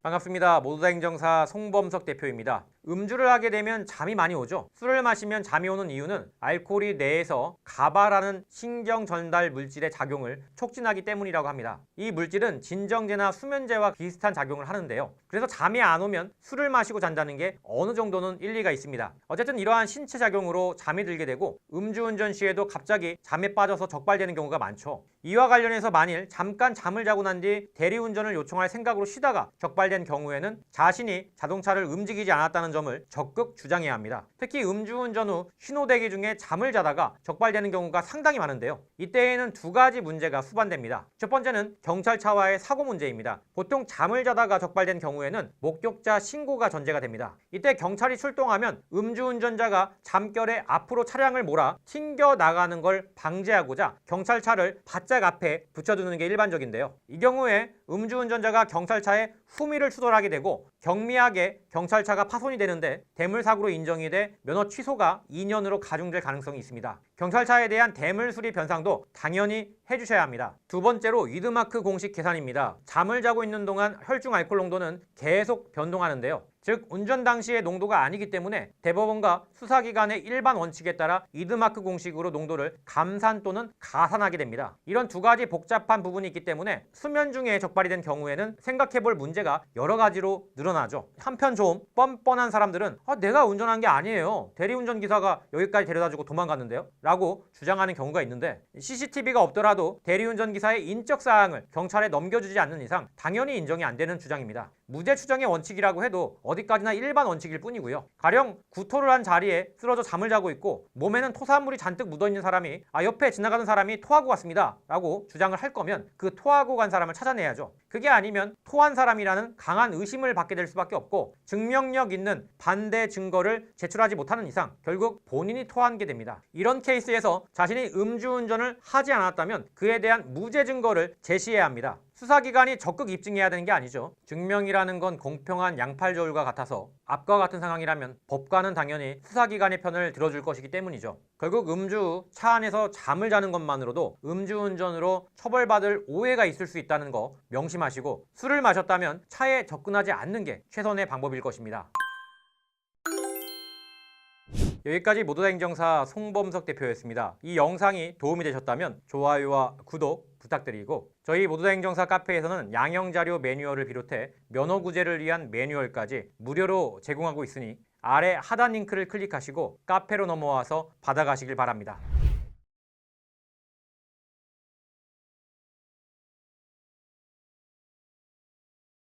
반갑습니다. 모두다 행정사 송범석 대표입니다. 음주를 하게 되면 잠이 많이 오죠. 술을 마시면 잠이 오는 이유는 알코올이 뇌에서 가바라는 신경 전달 물질의 작용을 촉진하기 때문이라고 합니다. 이 물질은 진정제나 수면제와 비슷한 작용을 하는데요. 그래서 잠이 안 오면 술을 마시고 잔다는 게 어느 정도는 일리가 있습니다. 어쨌든 이러한 신체 작용으로 잠이 들게 되고 음주운전 시에도 갑자기 잠에 빠져서 적발되는 경우가 많죠. 이와 관련해서 만일 잠깐 잠을 자고 난 뒤 대리운전을 요청할 생각으로 쉬다가 적발된 경우에는 자신이 자동차를 움직이지 않았다는 점을 적극 주장해야 합니다. 특히 음주운전 후 신호대기 중에 잠을 자다가 적발되는 경우가 상당히 많은데요. 이때에는 두 가지 문제가 수반됩니다. 첫 번째는 경찰차와의 사고 문제입니다. 보통 잠을 자다가 적발된 경우에는 목격자 신고가 전제가 됩니다. 이때 경찰이 출동하면 음주운전자가 잠결에 앞으로 차량을 몰아 튕겨 나가는 걸 방지하고자 경찰차를 바짝 앞에 붙여두는 게 일반적인데요. 이 경우에 음주운전자가 경찰차에 후미를 추돌하게 되고 경미하게 경찰차가 파손이 되는데 대물사고로 인정이 돼 면허 취소가 2년으로 가중될 가능성이 있습니다. 경찰차에 대한 대물 수리 변상도 당연히 해주셔야 합니다. 두 번째로 위드마크 공식 계산입니다. 잠을 자고 있는 동안 혈중 알코올 농도는 계속 변동하는데요. 즉 운전 당시의 농도가 아니기 때문에 대법원과 수사기관의 일반 원칙에 따라 위드마크 공식으로 농도를 감산 또는 가산하게 됩니다. 이런 두 가지 복잡한 부분이 있기 때문에 수면 중에 적발이 된 경우에는 생각해볼 문제가 여러 가지로 늘어나죠. 한편 좀 뻔뻔한 사람들은 내가 운전한 게 아니에요. 대리운전 기사가 여기까지 데려다주고 도망갔는데요? 라고 주장하는 경우가 있는데 CCTV가 없더라도 대리운전 기사의 인적 사항을 경찰에 넘겨주지 않는 이상 당연히 인정이 안 되는 주장입니다. 무죄 추정의 원칙이라고 해도 어디까지나 일반 원칙일 뿐이고요. 가령 구토를 한 자리에 쓰러져 잠을 자고 있고 몸에는 토사물이 잔뜩 묻어있는 사람이 옆에 지나가는 사람이 토하고 갔습니다 라고 주장을 할 거면 그 토하고 간 사람을 찾아내야죠. 그게 아니면 토한 사람이라는 강한 의심을 받게 될 수밖에 없고 증명력 있는 반대 증거를 제출하지 못하는 이상 결국 본인이 토한 게 됩니다. 이런 케이스에서 자신이 음주운전을 하지 않았다면 그에 대한 무죄 증거를 제시해야 합니다. 수사기관이 적극 입증해야 되는 게 아니죠. 증명이라는 건 공평한 양팔 저울과 같아서 앞과 같은 상황이라면 법관은 당연히 수사기관의 편을 들어줄 것이기 때문이죠. 결국 음주 후 차 안에서 잠을 자는 것만으로도 음주운전으로 처벌받을 오해가 있을 수 있다는 거 명심하시고 술을 마셨다면 차에 접근하지 않는 게 최선의 방법일 것입니다. 여기까지 모두다 행정사 송범석 대표였습니다. 이 영상이 도움이 되셨다면 좋아요와 구독 부탁드리고 저희 모두다 행정사 카페에서는 양형자료 매뉴얼을 비롯해 면허구제를 위한 매뉴얼까지 무료로 제공하고 있으니 아래 하단 링크를 클릭하시고 카페로 넘어와서 받아가시길 바랍니다.